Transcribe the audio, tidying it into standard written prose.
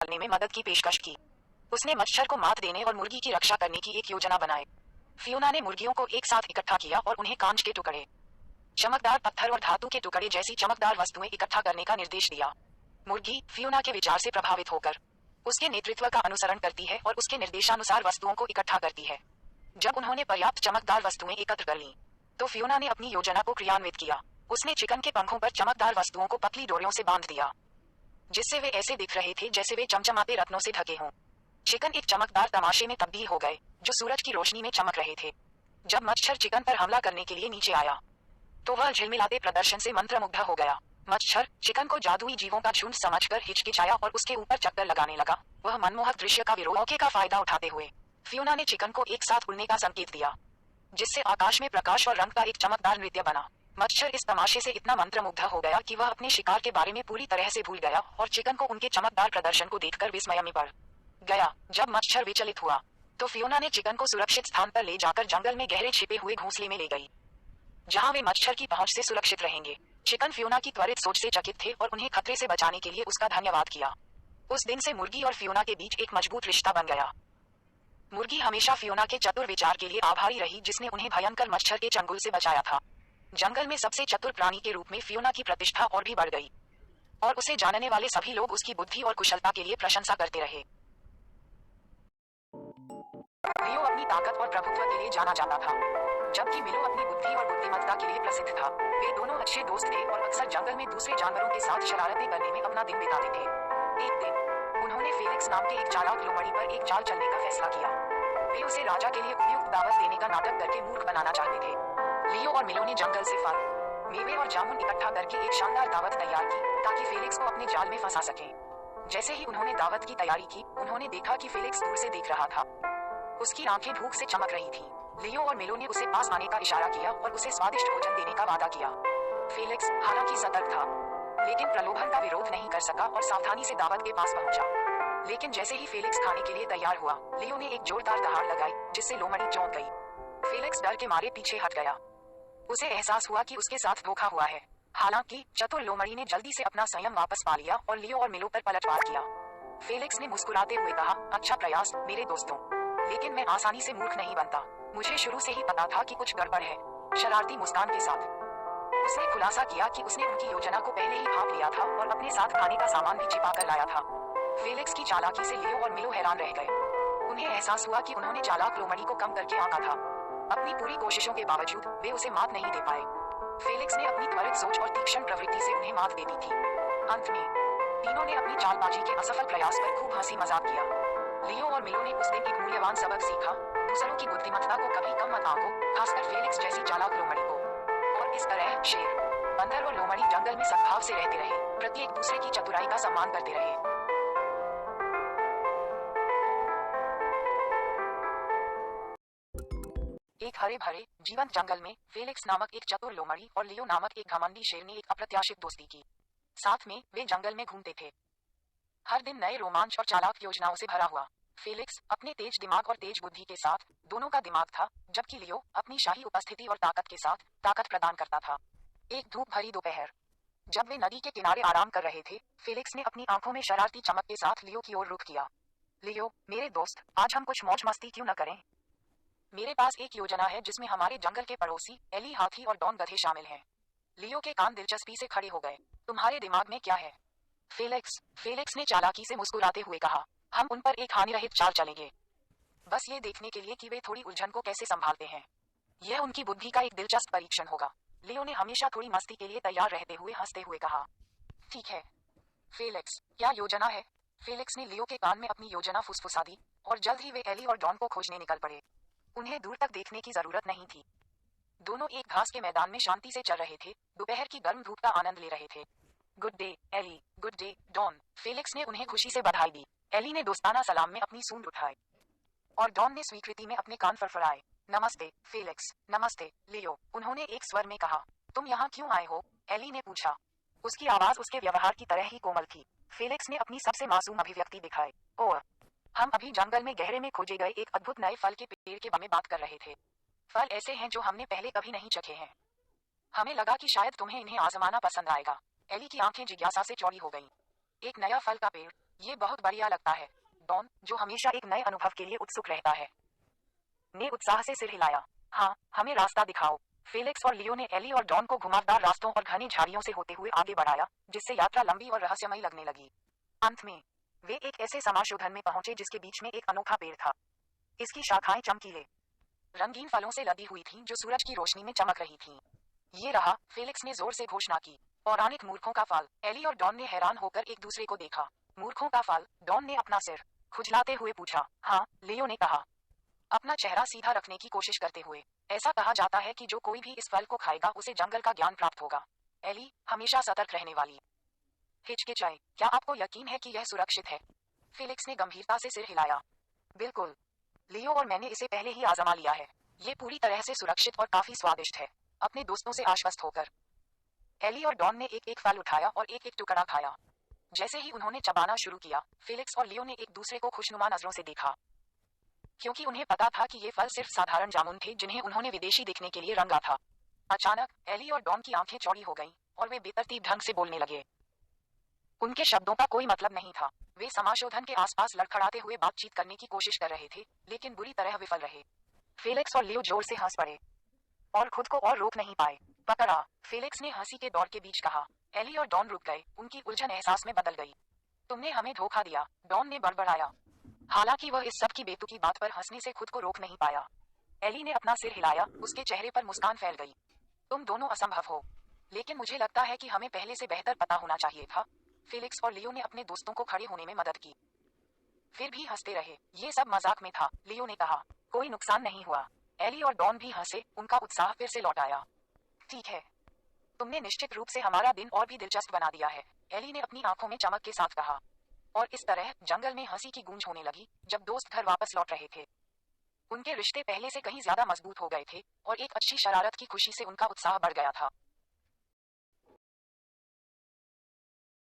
करने में मदद की पेशकश की। उसने मच्छर को मात देने और मुर्गी की रक्षा करने की एक योजना बनाई। फियोना ने मुर्गियों को एक साथ इकट्ठा किया और उन्हें कांच के टुकड़े, चमकदार पत्थर और धातु के टुकड़े जैसी चमकदार वस्तुएं इकट्ठा करने का निर्देश दिया। मुर्गी फियोना के विचार से प्रभावित होकर उसके नेतृत्व का अनुसरण करती है और उसके निर्देशानुसार वस्तुओं को इकट्ठा करती है। जब उन्होंने पर्याप्त चमकदार वस्तुएं एकत्र कर लीं, तो फियोना ने अपनी योजना को क्रियान्वित किया। उसने चिकन के पंखों पर चमकदार वस्तुओं को पतली डोरियों से बांध दिया, जिससे वे ऐसे दिख रहे थे जैसे वे चमचमाते रत्नों से ढके हों। चिकन एक चमकदार तमाशे में तब्दील हो गए, जो सूरज की रोशनी में चमक रहे थे। जब मच्छर चिकन पर हमला करने के लिए नीचे आया, तो वह झिलमिलाते प्रदर्शन से मंत्रमुग्ध हो गया। मच्छर चिकन को जादुई जीवों का झुंड समझकर हिचकिचाया और उसके ऊपर चक्कर लगाने लगा। वह मनमोहक दृश्य का मौके का फायदा उठाते हुए फियोना ने चिकन को एक साथ उड़ने का संकेत दिया, जिससे आकाश में प्रकाश और रंग का एक चमकदार नृत्य बना। मच्छर इस तमाशे से इतना मंत्रमुग्ध हो गया कि वह अपने शिकार के बारे में पूरी तरह से भूल गया और चिकन को उनके चमकदार प्रदर्शन को देखकर विस्मय में पड़ गया। जब मच्छर विचलित हुआ, तो फियोना ने चिकन को सुरक्षित स्थान पर ले जाकर जंगल में गहरे छिपे हुए घोंसले में ले गई, जहां वे मच्छर की पहुंच से सुरक्षित रहेंगे। चिकन फियोना की त्वरित सोच से चकित थे और उन्हें खतरे से बचाने के लिए उसका धन्यवाद किया। उस दिन से मुर्गी और फियोना के बीच एक मजबूत रिश्ता बन गया। मुर्गी हमेशा फियोना के चतुर विचार के लिए आभारी रही, जिसने उन्हें भयंकर मच्छर के चंगुल से बचाया था। जंगल में सबसे चतुर प्राणी के रूप में फियोना की प्रतिष्ठा और भी बढ़ गई, और उसे जानने वाले सभी लोग उसकी बुद्धि और कुशलता के लिए प्रशंसा करते रहे। लियो अपनी ताकत और प्रभुत्व के लिए जाना जाता था, जबकि मिलो अपनी बुद्धि और बुद्धिमत्ता के लिए प्रसिद्ध था। वे दोनों अच्छे दोस्त थे और अक्सर जंगल में दूसरे जानवरों के साथ शरारतें करने में अपना दिन बिताते थे। एक दिन उन्होंने फेलिक्स नाम के एक चालाक लोमड़ी पर एक चाल चलने का फैसला किया। वे उसे राजा के लिए उपयुक्त दावत देने का नाटक करके मूर्ख बनाना चाहते थे। लियो और मिलो ने जंगल से फल, मेवे और जामुन इकट्ठा करके एक शानदार दावत तैयार की, ताकि फेलिक्स को अपने जाल में फंसा सकें। जैसे ही उन्होंने दावत की तैयारी की, उन्होंने देखा कि फेलिक्स दूर से देख रहा था। उसकी आंखें भूख से चमक रही थी। लियो और मिलो ने उसे पास आने का इशारा किया और उसे स्वादिष्ट भोजन देने का वादा किया। फेलिक्स हालांकि सतर्क था, लेकिन प्रलोभन का विरोध नहीं कर सका और सावधानी से दावत के पास पहुंचा। लेकिन जैसे ही फेलिक्स खाने के लिए तैयार हुआ, लियो ने एक जोरदार दहाड़ लगाई, जिससे लोमड़ी चौंक गई। फेलिक्स डर के मारे पीछे हट गया। उसे एहसास हुआ कि उसके साथ धोखा हुआ है। हालांकि चतुर लोमड़ी ने जल्दी से अपना संयम वापस पा लिया और लियो और मिलो पर पलटवार किया। फेलिक्स ने मुस्कुराते हुए कहा, अच्छा प्रयास मेरे दोस्तों, लेकिन मैं आसानी से मूर्ख नहीं बनता। मुझे शुरू से ही पता था कि कुछ गड़बड़ है। शरारती मुस्कान के साथ उसने खुलासा किया कि उसने उनकी योजना को पहले ही भांप लिया था और अपने साथ खाने का सामान भी छिपा कर लाया था। फेलिक्स की चालाकी से लियो और मिलो हैरान रह गए। उन्हें एहसास हुआ कि उन्होंने चालाक लोमड़ी को कम करके आंका था। अपनी पूरी कोशिशों के बावजूद वे उसे मात नहीं दे पाए। फेलिक्स ने अपनी त्वरित सोच और तीक्ष्ण प्रवृत्ति से उन्हें मात दे दी थी। अंत में तीनों ने अपनी चालबाजी के असफल प्रयास पर खूब हंसी मजाक किया। लियो और मिलो ने उस दिन एक मूल्यवान सबक सीखा, दूसरों की बुद्धिमत्ता को कभी कम मत आंको, खासकर फेलिक्स जैसी चालाक लोमड़ी को। और इस तरह शेर, बंदर और लोमड़ी जंगल में सद्भाव से रहते रहे, प्रत्येक दूसरे की चतुराई का सम्मान करते रहे। एक हरे भरे जीवंत जंगल में फेलिक्स नामक एक चतुर लोमड़ी और लियो नामक एक घमंडी शेर ने एक अप्रत्याशित दोस्ती की। साथ में वे जंगल में घूमते थे, हर दिन नए रोमांच और चालाक योजनाओं से भरा हुआ। फेलिक्स अपने तेज दिमाग और तेज बुद्धि के साथ दोनों का दिमाग था, जबकि लियो अपनी शाही उपस्थिति और ताकत के साथ ताकत प्रदान करता था। एक धूप भरी दोपहर, जब वे नदी के किनारे आराम कर रहे थे, फेलिक्स ने अपनी आंखों में शरारती चमक के साथ लियो की ओर रुख किया। लियो मेरे दोस्त, आज हम कुछ मौज मस्ती क्यों न करें? मेरे पास एक योजना है जिसमें हमारे जंगल के पड़ोसी एली हाथी और डॉन गधे शामिल हैं। लियो के कान दिलचस्पी से खड़े हो गए। तुम्हारे दिमाग में क्या है? फेलिक्स ने चालाकी से मुस्कुराते हुए कहा, हम उन पर एक हानिरहित चाल चलेंगे, बस ये देखने के लिए कि वे थोड़ी उलझन को कैसे संभालते हैं। यह उनकी बुद्धि का एक दिलचस्प परीक्षण होगा। लियो ने हमेशा थोड़ी मस्ती के लिए तैयार रहते हुए हंसते हुए कहा, ठीक है फेलिक्स, क्या योजना है? फेलिक्स ने लियो के कान में अपनी योजना फुसफुसा दी और जल्द ही वे एली और डॉन को खोजने निकल पड़े। उन्हें दूर तक देखने की जरूरत नहीं थी। दोनों एक घास के मैदान में शांति से चल रहे थे, दोपहर की गर्म धूप का आनंद ले रहे थे। Good day Ellie, good day Don, Felix ने उन्हें खुशी से बधाई दी। एली ने दोस्ताना सलाम में अपनी सूंड उठाई और डॉन ने स्वीकृति में अपने कान फड़फड़ाए। नमस्ते फेलिक्स, नमस्ते लियो, उन्होंने एक स्वर में कहा। तुम यहाँ क्यों आए हो? एली ने पूछा। उसकी आवाज उसके व्यवहार की तरह ही कोमल थी। फेलिक्स ने अपनी सबसे मासूम अभिव्यक्ति दिखाई। ओह, हम अभी जंगल में गहरे में खोजे गए एक अद्भुत नए फल के पेड़ के बारे में बात कर रहे थे। फल ऐसे हैं जो हमने पहले कभी नहीं चखे हैं। हमें लगा कि शायद तुम्हें इन्हें आजमाना पसंद आएगा। एली की आंखें जिज्ञासा से चौड़ी हो गईं। एक नया फल का पेड़, ये बहुत बढ़िया लगता है। डॉन, जो हमेशा एक नए अनुभव के लिए उत्सुक रहता है, ने उत्साह से सिर हिलाया। हाँ, हमें रास्ता दिखाओ। फेलिक्स और लियो ने एली और डॉन को घुमावदार रास्तों और घनी झाड़ियों से होते हुए आगे बढ़ाया, जिससे यात्रा लंबी और रहस्यमयी लगने लगी। अंत में वे एक ऐसे समाशोधन में पहुंचे जिसके बीच में एक अनोखा पेड़ था। इसकी शाखाएं चमकीले रंगीन फलों से लदी हुई थीं जो सूरज की रोशनी में चमक रही थीं। ये रहा, फेलिक्स ने जोर से घोषणा की। पौराणिक मूर्खों का फल। एली और डॉन ने हैरान होकर एक दूसरे को देखा। मूर्खों का फल? डॉन ने अपना सिर खुजलाते हुए पूछा। हाँ, लियो ने कहा, अपना चेहरा सीधा रखने की कोशिश करते हुए। ऐसा कहा जाता है कि जो कोई भी इस फल को खाएगा उसे जंगल का ज्ञान प्राप्त होगा। एली, हमेशा सतर्क रहने वाली, हिचकिचाई। क्या आपको यकीन है कि यह सुरक्षित है? फेलिक्स ने गंभीरता से सिर हिलाया। बिल्कुल, लियो, और मैंने इसे पहले ही आजमा लिया है। ये पूरी तरह से सुरक्षित और काफी स्वादिष्ट है। अपने दोस्तों से आश्वस्त होकर एली और डॉन ने एक एक फल उठाया और एक एक टुकड़ा खाया। जैसे ही उन्होंने चबाना शुरू किया, फेलिक्स और लियो ने एक दूसरे को खुशनुमा नजरों से देखा, क्योंकि उन्हें पता था कि ये फल सिर्फ साधारण जामुन थे जिन्हें उन्होंने विदेशी दिखने के लिए रंगा था। अचानक एली और डॉन की आंखें चौड़ी हो गईं और वे बेतरतीब ढंग से बोलने लगे। उनके शब्दों का कोई मतलब नहीं था। वे समाशोधन के आसपास लड़खड़ाते हुए बातचीत करने की कोशिश कर रहे थे, लेकिन बुरी तरह विफल रहे। फेलिक्स और लियो जोर से हंस पड़े और खुद को और रोक नहीं पाए। पकड़ा, फेलिक्स ने हंसी के दौर के बीच कहा। एली और डॉन रुक गए, उनकी उलझन एहसास में बदल गई। तुमने हमें धोखा दिया, डॉन ने बड़बड़ाया। हालांकि वह इस सब की बेतुकी बात पर हंसने से खुद को रोक नहीं पाया। एली ने अपना सिर हिलाया, उसके चेहरे पर मुस्कान फैल गई। तुम दोनों असंभव हो, लेकिन मुझे लगता है कि हमें पहले से बेहतर पता होना चाहिए था। फेलिक्स और लियो ने अपने दोस्तों को खड़े होने में मदद की, फिर भी हंसते रहे। ये सब मजाक में था, लियो ने कहा। कोई नुकसान नहीं हुआ। एली और डॉन भी हंसे, उनका उत्साह फिर से लौट आया। ठीक है, तुमने निश्चित रूप से हमारा दिन और भी दिलचस्प बना दिया है, एली ने अपनी आंखों में चमक के साथ कहा। और इस तरह जंगल में हंसी की गूंज होने लगी जब दोस्त घर वापस लौट रहे थे। उनके रिश्ते पहले से कहीं ज्यादा मजबूत हो गए थे और एक अच्छी शरारत की खुशी से उनका उत्साह बढ़ गया था।